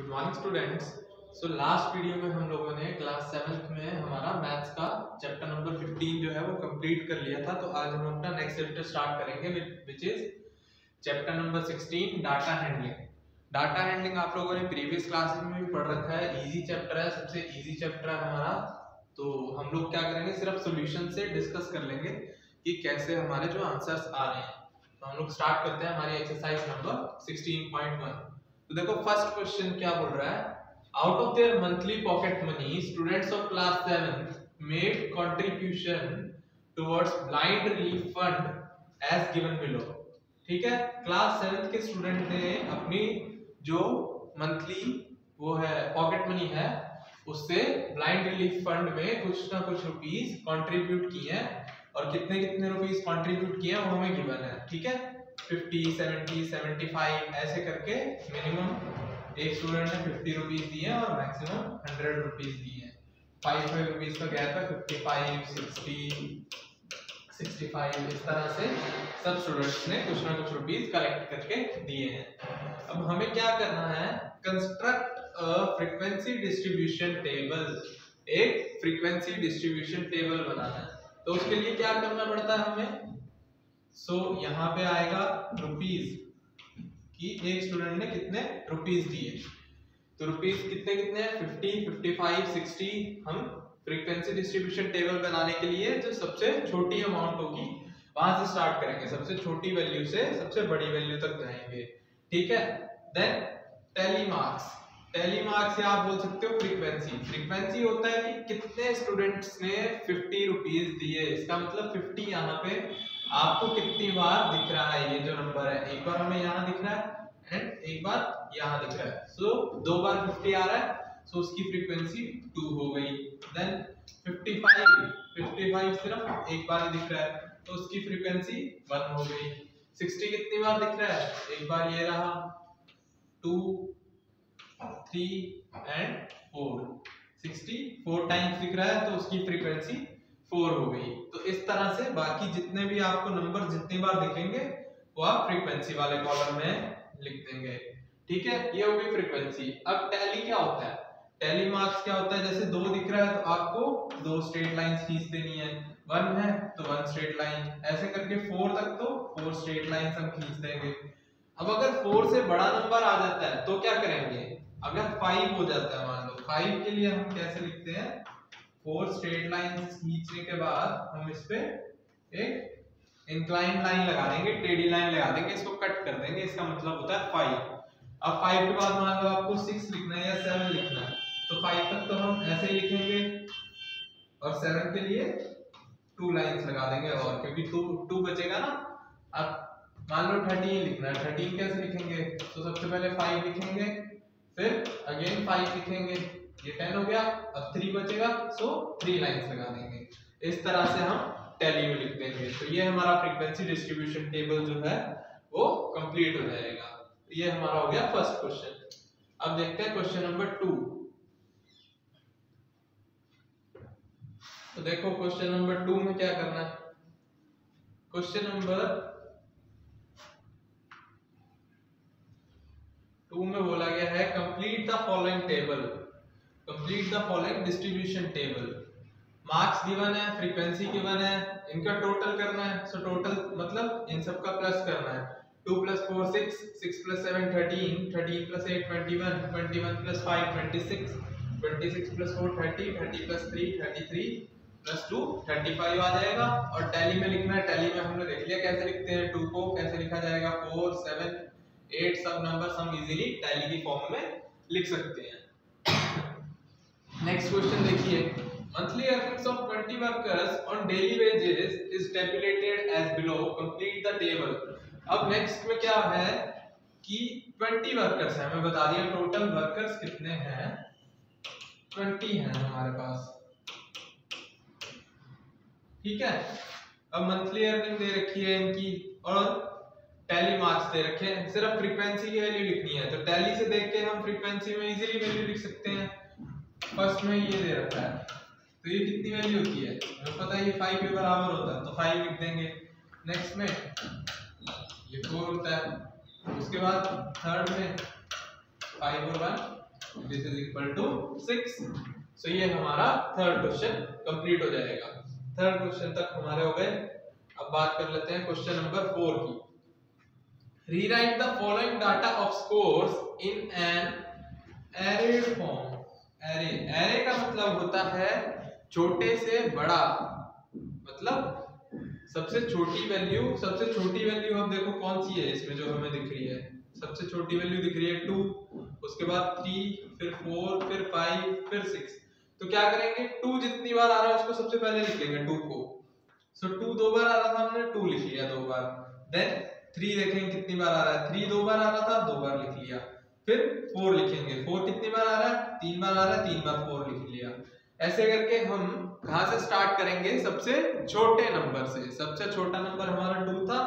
Good morning students. So last video में हम लोगों ने क्लास 7th में हमारा मैथ्स का चैप्टर नंबर 15 जो है वो कंप्लीट कर लिया था। तो आज हम अपना नेक्स्ट चैप्टर स्टार्ट करेंगे which is chapter number 16 data handling. Data handling आप लोगों ने प्रीवियस क्लासेस में भी पढ़ रखा है, इजी चैप्टर है, सबसे इजी चैप्टर है हमारा। तो हम लोग क्या करेंगे, सिर्फ सॉल्यूशन से डिस्कस कर लेंगे कि कैसे हमारे जो आंसर्स आ रहे हैं। तो हम लोग स्टार्ट करते हैं हमारी एक्सरसाइज नंबर 16.1। तो देखो फर्स्ट क्वेश्चन क्या बोल रहा है, out of their monthly pocket money students of class 7 made contribution towards blind relief fund as given below. ठीक है, क्लास 7 के स्टूडेंट ने अपनी जो मंथली वो है पॉकेट मनी है उससे ब्लाइंड रिलीफ फंड में कुछ ना कुछ रुपीस कंट्रीब्यूट किए हैं, और कितने कितने रुपीस कंट्रीब्यूट किए हैं वो हमें गिवन है। ठीक है, 50, 70, 75 ऐसे करके मिनिमम एक स्टूडेंट ने 50 रुपीस दिए और मैक्सिमम 100 रुपीस दिए हैं। 5 रुपीस का गैप है, 55, 60, 65 इस तरह से सब स्टूडेंट्स ने कुछ ना कुछ रुपीस कलेक्ट करके दिए हैं। अब हमें क्या करना है, construct a frequency distribution table. एक फ्रीक्वेंसी डिस्ट्रीब्यूशन टेबल बनाना है, तो उसके लिए क्या करना पड़ता है हमें। यहाँ पे आएगा रुपीस कि एक स्टूडेंट ने कितने रुपीस दिए। तो रुपीस कितने कितने हैं, 50, 55, 60। हम फ्रीक्वेंसी डिस्ट्रीब्यूशन टेबल बनाने के लिए जो सबसे छोटी अमाउंट होगी वहां से स्टार्ट करेंगे, सबसे छोटी वैल्यू से सबसे बड़ी वैल्यू तक जाएंगे। ठीक है, then tally marks. Tally marks या आप बोल सकते हो फ्रीक्वेंसी। फ्रीक्वेंसी होता है कि कितने स्टूडेंट्स ने 50 रुपीस दिए, इसका मतलब 50 यहाँ पे आपको कितनी बार दिख रहा है। ये जो नंबर है, एक बार हमें यहाँ दिख रहा है एंड एक बार यहाँ दिख रहा है। सो 2 बार 50 आ रहा है, सो उसकी फ्रीक्वेंसी 2 हो गई। देन 55 सिर्फ एक बार ही दिख रहा है, तो उसकी फ्रीक्वेंसी 1 हो गई। 60 कितनी बार दिख रहा है, एक बार ये रहा, 2, 3 एंड 4। 60 4 टाइम्स दिख रहा है, तो उसकी फ्रीक्वेंसी 4 हो गई। तो इस तरह से बाकी जितने भी आपको नंबर जितनी बार दिखेंगे वो आप फ्रीक्वेंसी वाले कॉलम में लिख देंगे। ठीक है, ये हो गई फ्रीक्वेंसी। अब टैली क्या होता है, टैली मार्क्स क्या होता है, जैसे 2 दिख रहा है तो आपको 2 स्ट्रेट लाइंस खींच देनी है, 1 है तो 1 स्ट्रेट लाइन, ऐसे करके 4 तक तो 4 स्ट्रेट लाइंस हम खींच देंगे। अब अगर 4 से बड़ा नंबर आ जाता है तो क्या करेंगे, अगर 5 हो जाता है मान लो, 5 के लिए हम कैसे लिखते हैं, 4 स्ट्रेट लाइंस खींचने के बाद हम इस पे एक इंक्लाइन लाइन लगा देंगे, टेढ़ी लाइन लगा देंगे, इसको कट कर देंगे, इसका मतलब होता है 5। अब 5 के बाद मान लो आपको 6 लिखना है या 7 लिखना है, तो 5 तक तो हम ऐसे ही लिखेंगे और 7 के लिए 2 लाइंस लगा देंगे, और क्योंकि 2 बचेगा ना। अब मान लो 13 लिखना है, 13 कैसे लिखेंगे, तो सबसे पहले 5 लिखेंगे, फिर अगेन 5 लिखेंगे, ये 10 हो गया। अब 3 बचेगा, सो 3 लाइंस लगा देंगे। इस तरह से हम टैली में लिख देंगे। तो ये हमारा फ्रीक्वेंसी डिस्ट्रीब्यूशन टेबल जो है वो कंप्लीट हो जाएगा। ये हमारा हो गया फर्स्ट क्वेश्चन। अब देखते हैं क्वेश्चन नंबर 2। तो देखो क्वेश्चन नंबर 2 में क्या करना है। क्वेश्चन नंबर 2 में बोला गया है complete the following table, complete the following distribution table. Marks given है, फ्रीक्वेंसी गिवन है, इनका टोटल करना है। सो टोटल मतलब इन सब का प्लस करना है। 2 + 4 6, 6 + 7 13, 13 + 8 21, 21 + 5 26, 26 + 4 30, 30 + 3 33 + 2 35 आ जाएगा। और टैली में लिखना है, टैली में हमने देख लिया कैसे लिखते हैं, 2 को कैसे लिखा जाएगा, 4 7 8 सब नंबर्स हम इजीली टैली की फॉर्म में लिख सकते हैं। नेक्स्ट क्वेश्चन देखिए, monthly earnings of 20 workers on daily wages is tabulated as below, complete the table। अब नेक्स्ट में क्या है कि 20 वर्कर्स हैं, हमें बता दिया टोटल वर्कर्स कितने हैं, 20 हैं हमारे पास। ठीक है, अब मंथली अर्निंग दे रखी है इनकी और टैली मार्क्स दे रखे हैं, सिर्फ फ्रीक्वेंसी की वैल्यू लिखनी है। तो टैली से देख के हम फ्रीक्वेंसी में इजीली वैल्यू लिख सकते हैं। फर्स्ट में ये दे रखा है, तो ये कितनी वैल्यू होती है हमें पता है, ये 5 के बराबर होता है, तो 5 लिख देंगे। नेक्स्ट में ये 4 होता है, उसके बाद थर्ड में 5 और 1 दिस इज इक्वल टू 6। सो ये हमारा थर्ड क्वेश्चन कंप्लीट हो जाएगा। थर्ड क्वेश्चन तक हमारे हो गए। अब बात कर लेते हैं क्वेश्चन नंबर 4 की। Rewrite the following data of scores in an array form. Array का मतलब होता है छोटे से बड़ा, मतलब सबसे छोटी वैल्यू अब देखो कौन सी है इसमें जो हमें दिख रही है। सबसे छोटी वैल्यू दिख रही है 2, उसके बाद 3, फिर 4, फिर 5, फिर 6। तो क्या करेंगे, 2 जितनी बार आ रहा है उसको सबसे पहले लिख लेंगे 2 को। सो 2 दो बार आ रहा था, हमने 2 लिख लिया 2 बार। देन 3 देखेंगे कितनी बार आ रहा है, 3 दो बार आ रहा था, 2 बार लिख लिया। फिर 4 लिखेंगे, 4 कितनी बार आ रहा है, 3 बार आ रहा है, 3 बार 4 लिख लिया। ऐसे करके हम कहां से स्टार्ट करेंगे, सबसे छोटे नंबर से। सबसे छोटा नंबर हमारा 2 था,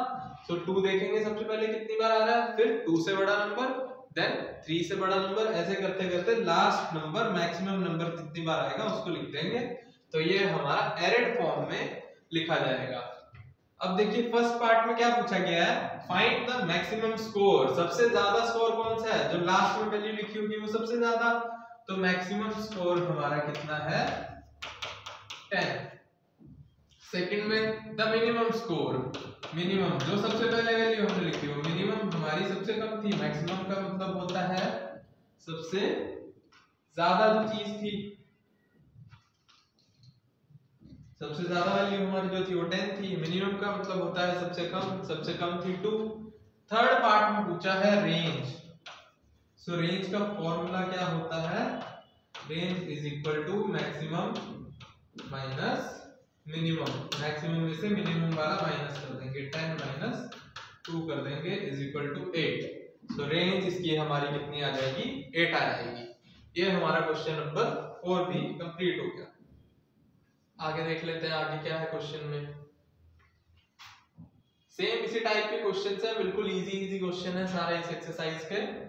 सो 2 देखेंगे सबसे पहले कितनी बार आ रहा है, फिर 2 से बड़ा नंबर, देन 3 से बड़ा नंबर, ऐसे करते करते लास्ट नंबर मैक्सिमम नंबर कितनी बार आएगा उसको लिख देंगे। तो ये हमारा एरेड फॉर्म में लिखा जाएगा। अब देखिए फर्स्ट पार्ट में क्या पूछा गया है, फाइंड द मैक्सिमम स्कोर। सबसे ज्यादा स्कोर कौन सा है, जो लास्ट में वैल्यू लिखी होगी वो सबसे ज्यादा। तो मैक्सिमम स्कोर हमारा कितना है, 10। सेकंड में द मिनिमम स्कोर, मिनिमम जो सबसे पहले वैल्यू हमने लिखी हो, मिनिमम हमारी सबसे कम थी। मैक्सिमम का मतलब होता है सबसे ज्यादा जो चीज थी, सबसे ज्यादा वैल्यू हमारी जो थी वो 10 थी। मिनिमम का मतलब होता है सबसे कम थी 2। थर्ड पार्ट में पूछा है रेंज। सो रेंज का फॉर्मूला क्या होता है, range is equal to maximum minus minimum. Maximum में से मिनिमम वाला माइनस कर देंगे, 10 माइनस 2 कर देंगे is equal to 8। So range इसकी हमारी कितनी आ जाएगी, 8 आ जाएगी। ये हमारा क्वेश्चन नंबर 4 भी कंप्लीट हो गया। आगे देख लेते हैं आगे क्या है क्वेश्चन में। सेम इसी टाइप के क्वेश्चंस है, बिल्कुल इजी क्वेश्चन है सारे इस एक्सरसाइज के।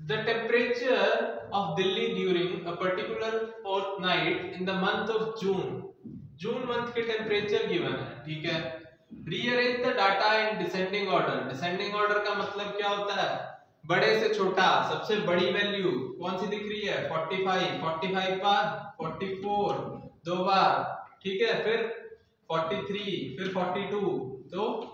The temperature of Delhi during a particular fortnight in the month of June. June month के टेम्परेचर गिवन है, ठीक है। Rearrange the data in descending order. Descending order का मतलब क्या होता है, बड़े से छोटा। सबसे बड़ी वैल्यू कौन सी दिख रही है, 45, 45 बार 44 दो बार, ठीक है। फिर 43, फिर 42। तो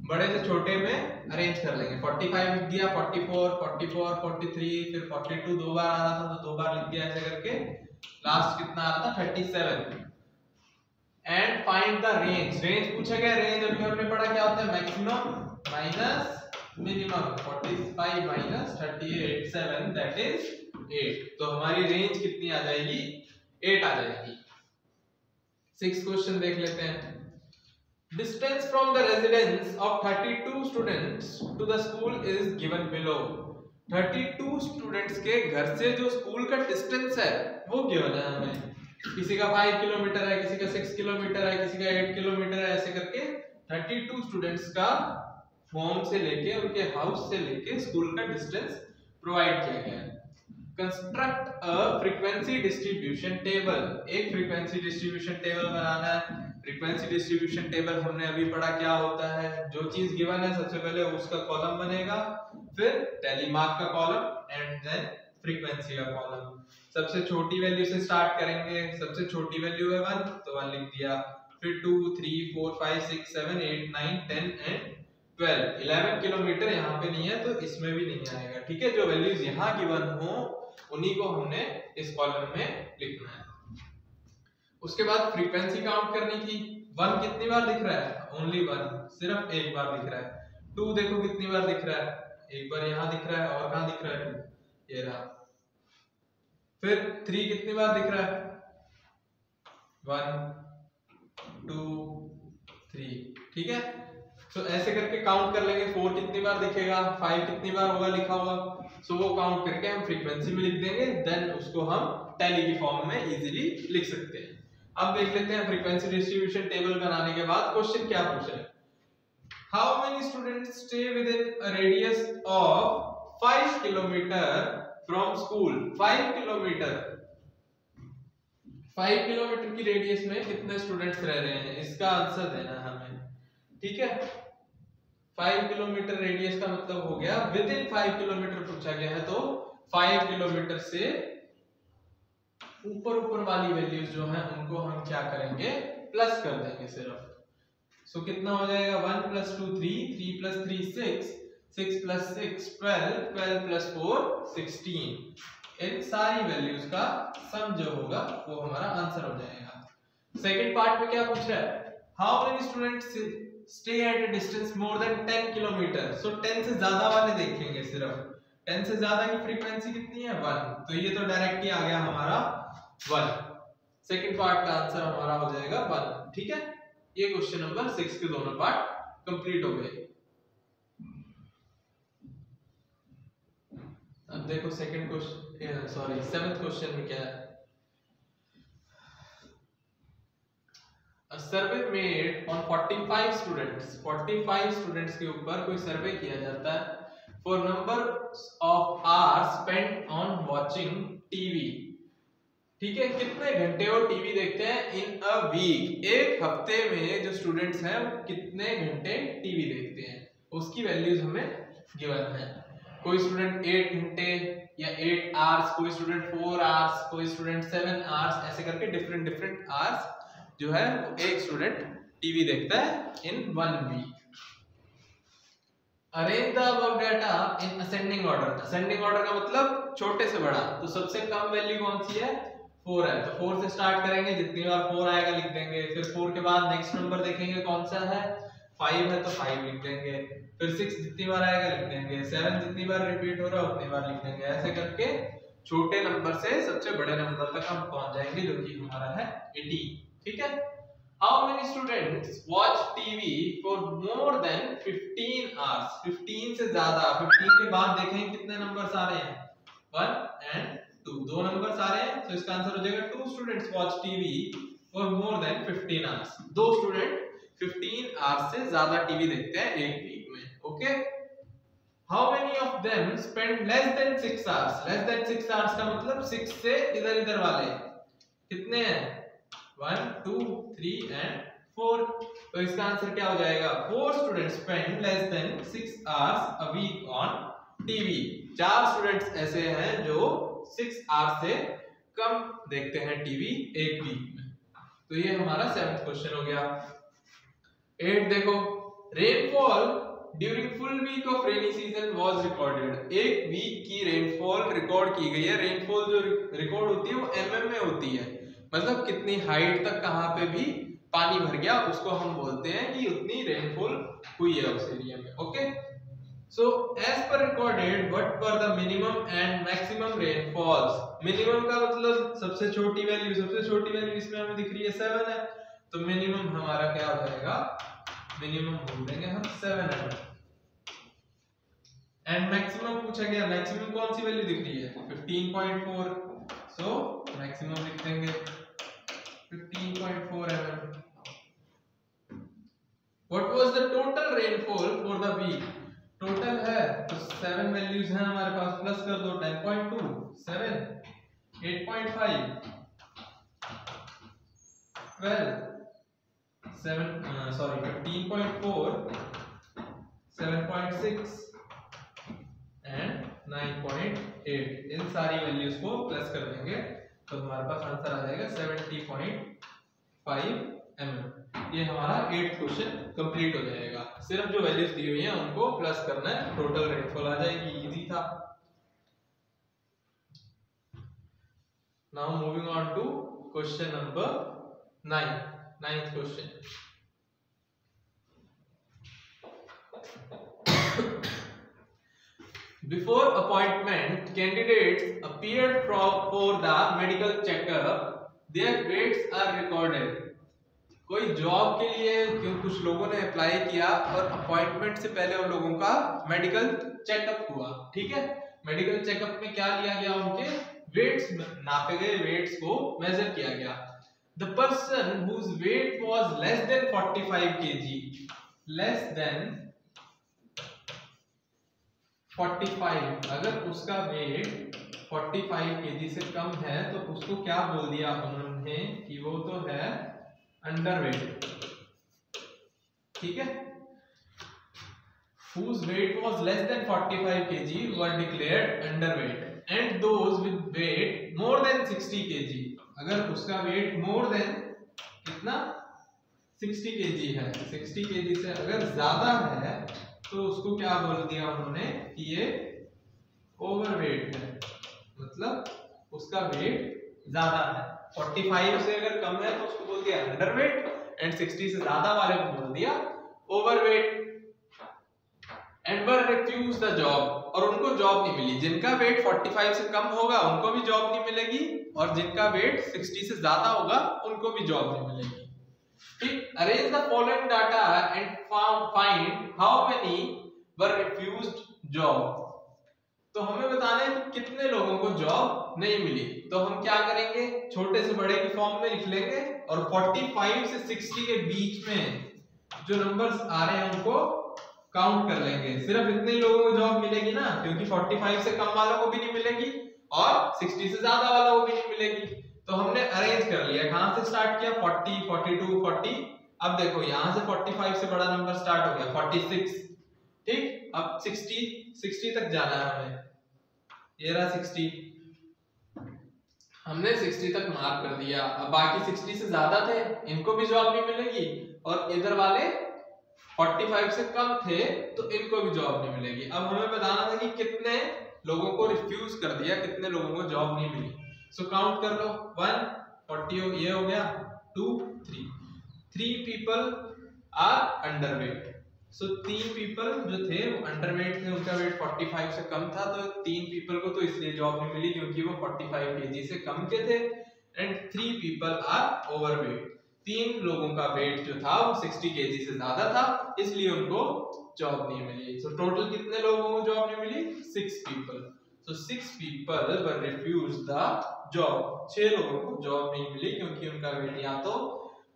बड़े से छोटे में अरेंज कर लेंगे। 45 लिख दिया, 44, 44, 43, फिर 42 दो बार आ रहा था तो 2 बार लिख दिया। ऐसे करके लास्ट कितना आ रहा था, 37। And find the range. Range पूछा गया, रेंज अभी हमने पढ़ा क्या होता है, maximum minus minimum. 45 minus 38, 7 that is 8। तो हमारी रेंज कितनी आ जाएगी, 8 आ जाएगी। 6 क्वेश्चन देख लेते हैं। Distance from the residence of 32 students to the school is given below. 32 students के घर से जो स्कूल का डिस्टेंस है वो गिवन है हमें। किसी का 5 किलोमीटर है, किसी का 6 किलोमीटर है, किसी का 8 किलोमीटर है। ऐसे करके 32 स्टूडेंट्स का होम से लेके उनके हाउस से लेके स्कूल का डिस्टेंस प्रोवाइड किया गया है। Construct a frequency distribution table. एक फ्रीक्वेंसी डिस्ट्रीब्यूशन टेबल बनाना है। फ्रीक्वेंसी डिस्ट्रीब्यूशन टेबल हमने अभी पढ़ा क्या होता है, जो चीज गिवन है सबसे पहले उसका कॉलम बनेगा, फिर टेली मार्क का कॉलम एंड देन फ्रीक्वेंसी का कॉलम। सबसे छोटी वैल्यू से स्टार्ट करेंगे। सबसे छोटी वैल्यू है 1 तो 1 लिख दिया, फिर 2, 3, 4, 5, 6, 7, 8, 9, 10 एंड 12। 11 किलोमीटर यहाँ पे नहीं है तो इसमें भी नहीं आएगा, ठीक है। जो वैल्यूज यहाँ गिवन हो उन्हीं को हमने इस कॉलम में लिखना है। उसके बाद फ्रीक्वेंसी काउंट करनी थी। 1 कितनी बार दिख रहा है, ओनली 1, सिर्फ एक बार दिख रहा है। 2 देखो कितनी बार दिख रहा है, एक बार यहाँ दिख रहा है और कहाँ दिख रहा है 2, ये रहा। फिर 3 कितनी बार दिख रहा है, 1, 2, 3, ठीक है। तो ऐसे करके काउंट कर लेंगे। 4 कितनी बार दिखेगा, 5 कितनी बार होगा लिखा हुआ, सो वो काउंट करके हम फ्रीक्वेंसी में लिख देंगे। देन उसको हम टैली की फॉर्म में इजीली लिख सकते हैं। अब देख लेते हैं फ्रीक्वेंसी डिस्ट्रीब्यूशन टेबल बनाने के बाद क्वेश्चन क्या पूछा है। How many students stay with in a radius of 5 kilometre from school. 5 kilometre की रेडियस में कितने स्टूडेंट्स रह रहे हैं, इसका आंसर देना हमें, ठीक है। 5 किलोमीटर रेडियस का मतलब हो गया विद इन 5 किलोमीटर पूछा गया है तो 5 किलोमीटर से ऊपर वाली वैल्यूज जो हैं उनको हम क्या करेंगे, प्लस कर देंगे सिर्फ। सो कितना हो जाएगा, 1 + 2 3, 3 + 3 6, 6 + 6 12, 12 + 4 16। इन सारी वैल्यूज का सम जो होगा वो हमारा आंसर हो जाएगा। सेकंड पार्ट में क्या पूछ रहा है, how many students stay at a distance more than 10 kilometre. So 10 से ज्यादा वाले देखेंगे, सिर्फ 10 से ज्यादा की फ्रीक्वेंसी कितनी है, 1। तो ये तो डायरेक्ट ही आ गया हमारा 1। सेकंड पार्ट का आंसर हमारा हो जाएगा 1। ठीक है, ये क्वेश्चन नंबर 6 के दोनों पार्ट कंप्लीट हो गए। अब देखो second question, sorry 7th question में क्या है। A survey made on 45 students, 45 students के ऊपर कोई सर्वे किया जाता है for number of hours spent on watching TV। ठीक है, कितने घंटे वो टीवी देखते हैं इन अ वीक, एक हफ्ते में जो स्टूडेंट्स हैं वो कितने घंटे टीवी देखते हैं, उसकी वैल्यूज हमें गिवन है। कोई स्टूडेंट 8 घंटे या 8 आवर्स, कोई स्टूडेंट 4 आवर्स, कोई स्टूडेंट 7 आवर्स, ऐसे करके डिफरेंट आवर्स जो है एक स्टूडेंट टीवी देखता है in 1 week. Arrange the above data in ascending order. Ascending order का मतलब छोटे से बड़ा, तो सबसे कम वैल्यू कौन सी है, 4 है, तो 4 से स्टार्ट करेंगे, जितनी बार 4 आएगा लिख देंगे। फिर 4 के बाद नेक्स्ट नंबर देखेंगे कौन सा है, 5 है तो 5 लिख देंगे। फिर 6 जितनी बार आएगा लिख देंगे, 7 जितनी बार रिपीट हो रहा है उतनी बार लिख देंगे। ऐसे करके छोटे नंबर से सबसे बड़े नंबर तक हम पहुंच जाएंगे, जो कि हमारा है 80। ठीक है, how many students watch TV for more than 15 hours। 15 से ज्यादा, 15 के बाद देखेंगे कितने नंबर्स आ रहे हैं, 1 and 2, दो नंबर्स आ रहे हैं। तो इसका आंसर हो जाएगा 2 students watch TV for more than 15 hours। दो स्टूडेंट 15 आवर्स से ज्यादा टीवी देखते हैं एक वीक में। Okay, how many of them spend less than 6 hours। less than 6 hours का मतलब 6 से इधर वाले कितने हैं, 1 2 3 and 4। तो इसका आंसर क्या हो जाएगा, 4 students spend less than 6 hours a week on TV। 4 students ऐसे हैं जो 6 आवर्स से कम देखते हैं टीवी एक वीक में। तो ये हमारा 7th क्वेश्चन हो गया। 8 देखो, rainfall during full week of rainy season was recorded. एक वीक की रेनफॉल रिकॉर्ड की गई है। रेनफॉल जो रिकॉर्ड होती है वो mm में होती है, मतलब कितनी हाइट तक कहां पे भी पानी भर गया उसको हम बोलते हैं कि उतनी रेनफॉल हुई है उस एरिया में। Okay, so as per recorded what were the minimum and maximum rainfalls. Minimum का मतलब सबसे छोटी वैल्यू इसमें हमें दिख रही है 7 है, तो मिनिमम हमारा क्या हो जाएगा, मिनिमम बोल देंगे हम 7 है। एंड मैक्सिमम पूछा गया, मैक्सिमम कौन सी वैल्यू दिख रही है, 15.4। सो मैक्सिमम लिख देंगे 15.4 mm। What was the total rainfall for the week? Total है तो 7 वैल्यूज हैं हमारे पास, प्लस कर दो 10.2 7 8.5 12 15.4 7.6 एंड 9.8। इन सारी वैल्यूज को प्लस कर देंगे तो हमारे पास आंसर आ जाएगा 70.5 mm। ये हमारा 8th क्वेश्चन कंप्लीट हो जाएगा। सिर्फ जो वैल्यूज दी हुई हैं उनको प्लस करना है, टोटल रेनफॉल आ जाएगी, इजी था। Now moving on to question number 9th question. Before appointment, candidates appeared for the medical checkup. Their weights are recorded. कोई जॉब के लिए कुछ लोगों ने अप्लाई किया और अपॉइंटमेंट से पहले उन लोगों का मेडिकल चेकअप हुआ। ठीक है, मेडिकल चेकअप में क्या लिया गया, उनके वेट्स नापे गए, वेट्स को मेजर किया गया। The person whose weight was less than 45 kg, less than 45, अगर उसका वेट 45 kg से कम है तो उसको क्या बोल दिया उन्होंने कि वो तो है अंडरवेट। ठीक है, whose weight was less than 45 kg were declared underweight। And those with weight more than 60 kg, अगर उसका वेट मोर देन कितना 60 kg है, 60 kg से अगर ज्यादा है तो उसको क्या बोल दिया उन्होंने कि ये ओवरवेट है, मतलब उसका वेट ज्यादा है। 45 से अगर कम है तो उसको बोल दिया अंडरवेट एंड 60 से ज्यादा वाले को बोल दिया overweight. And were refuse the job, और उनको जॉब नहीं मिली। जिनका वेट 45 से कम होगा उनको भी जॉब नहीं मिलेगी, और जिनका वेट 60 से ज्यादा होगा उनको भी जॉब नहीं मिलेगी। ठीक, arrange the following data and find how many were refused job. तो हमें बताना है कि कितने लोगों को जॉब नहीं मिली। तो हम क्या करेंगे, छोटे से बड़े की फॉर्म में लिख लेंगे और 45 से 60 के बीच में जो नंबर्स आ रहे हैं उनको काउंट कर लेंगे। सिर्फ इतने ही लोगों को जॉब मिलेगी ना, क्योंकि 45 से कम वालों को भी नहीं मिलेगी और 60 से ज्यादा वालों को भी नहीं मिलेगी। तो हमने अरेंज कर लिया, कहां से स्टार्ट किया 40, 42, 40। अब देखो यहां से 45 से बड़ा नंबर स्टार्ट हो गया 46। ठीक, अब 60 तक जाना है हमें, ये रहा 60, हमने 60 तक मार्क कर दिया। अब बाकी 60 से ज्यादा थे, इनको भी जॉब नहीं मिलेगी, और इधर वाले 45 से कम थे तो इनको भी जॉब नहीं मिलेगी। अब हमें बताना था कि कितने लोगों को रिफ्यूज कर दिया, कितने लोगों को जॉब नहीं मिली। सो काउंट कर लो, 1 40 ये हो गया, 2 3 people are underweight. So 3 people जो थे वो अंडरवेट थे, उनका वेट 45 से कम था, तो 3 पीपल को तो इसलिए जॉब नहीं मिली क्योंकि वो 45 kg से कम के थे। एंड 3 पीपल आर ओवरवेट, 3 लोगों का वेट जो था वो 60 kg से ज्यादा था, इसलिए उनको जॉब नहीं मिली। सो टोटल कितने लोगों को जॉब नहीं मिली, 6 people. So 6 people were refuse the job, 6 लोगों को जॉब नहीं मिली क्योंकि उनका वेट या तो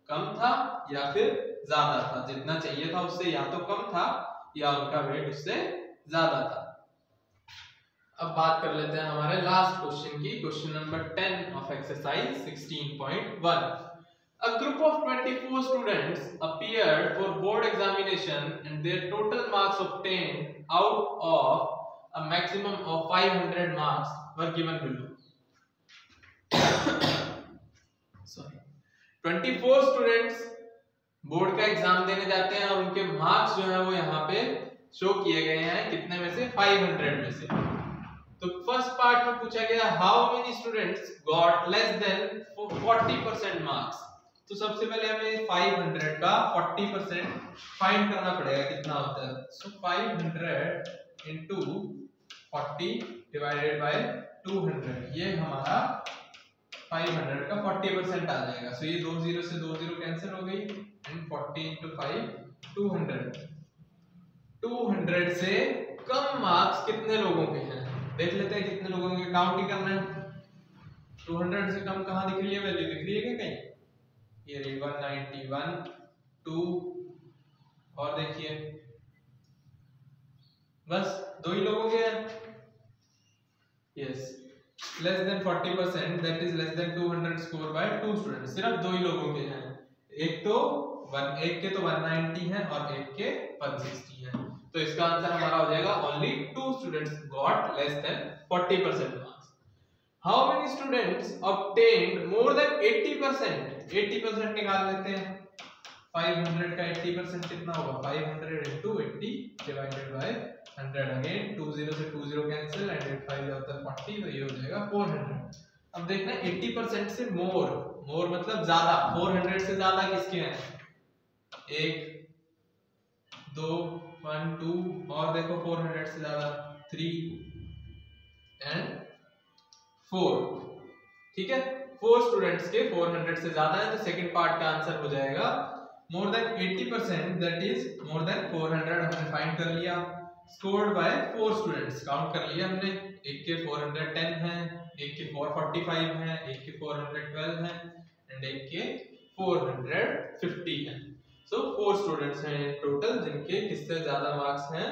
कम था या फिर ज्यादा था, जितना चाहिए था उससे या तो कम था या उनका वेट उससे ज्यादा था। अब बात कर लेते हैं हमारे लास्ट क्वेश्चन की, question number 10 of exercise 16.1। A group of 24 students appeared for board examination and their total marks obtained out of a maximum of 500 marks were given below. Sorry, 24 students board का exam देने जाते हैं और उनके marks जो है वो यहाँ पे शो किए गए हैं, कितने में से 500 में से। तो फर्स्ट पार्ट में पूछा गया how many students got less than 40% marks. तो सबसे पहले हमें 500 का 40% फाइंड करना पड़ेगा, कितना होता है। सो 500 into 40 डिवाइडेड बाय 200, ये हमारा 500 का 40% आ जाएगा। सो ये 2 0 से 2 0 कैंसिल हो गई, एंड 40 into 5 200। 200 से कम मार्क्स कितने लोगों के हैं, देख लेते हैं कितने लोगों के, काउंट ही करना है। 200 से कम कहां दिख रही है, वैल्यू दिख रही है क्या कहीं, ये 191 2, और देखिए बस 2 ही लोगों के हैं। Yes, less than 40%, that is less than 200 score bye 2 students, सिर्फ 2 ही लोगों के हैं। एक के तो 190 हैं और एक के 160 हैं। तो इसका आंसर हमारा हो जाएगा only 2 students got less than 40% marks. How many students obtained more than 80%, 80% निकाल लेते हैं। 500 का 80% कितना होगा, 500 into 80 डिवाइडेड बाय 100। अगेन 2 0 से 2 0 कैंसिल, एंड 8 5 होता है 40, तो ये हो जाएगा 400। अब देखना 80% से मोर मतलब ज्यादा, 400 से ज्यादा किसके हैं, 1 2 1 2, और देखो 400 से ज्यादा 3 एंड 4। ठीक है, 4 स्टूडेंट्स के 400 से ज्यादा है, तो सेकंड पार्ट का आंसर हो जाएगा more than 80%, that is more than 400। हमने फाइंड कर लिया। स्कोर्ड बाय 4 स्टूडेंट्स, काउंट कर लिया हमने, एक के 410 हैं, एक के 445 हैं, एक के 412 हैं, एंड एक के 450 हैं। सो 4 स्टूडेंट्स हैं टोटल जिनके किससे ज्यादा मार्क्स हैं,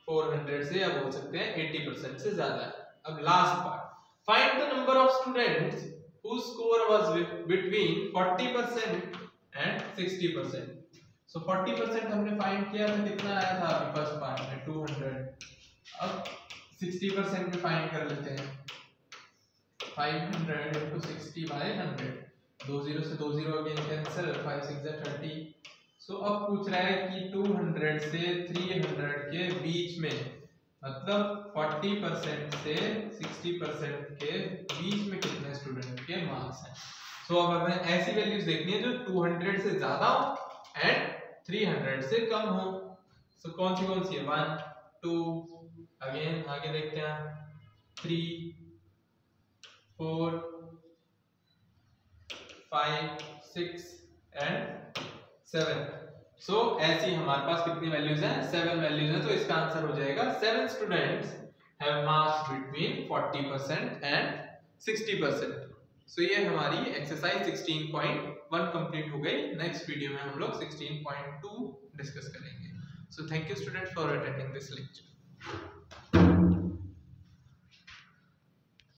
400 से, या बोल सकते हैं 80% से ज्यादा है। अब last part, find the number of students whose score was between 40% and 60%. So 40% हमने फाइंड किया था, कितना आया था अभी फर्स्ट पार्ट में 200। अब 60% में फाइंड कर लेते हैं। 500 into 60 by 100, 2 0 से 2 0 अगेन कैंसिल, 5 6 30। सो अब पूछ रहा है कि 200 से 300 के बीच में, मतलब 40% से 60% के बीच में कितने स्टूडेंट के मार्क्स हैं। सो अब हमें ऐसी वैल्यूज देखनी है जो 200 से ज्यादा हो एंड 300 से कम हो। सो कौन सी है? 1 2, अगेन आगे देखते हैं 3 4 5 6 एंड 7। सो ऐसी हमारे पास कितनी वैल्यूज हैं? 7 वैल्यूज हैं। तो इसका आंसर हो जाएगा 7 students have marks between 40% and 60%। सो ये हमारी एक्सरसाइज 16.1 कंप्लीट हो गई। नेक्स्ट वीडियो में हम लोग 16.2 डिस्कस करेंगे। So thank you students for attending this lecture.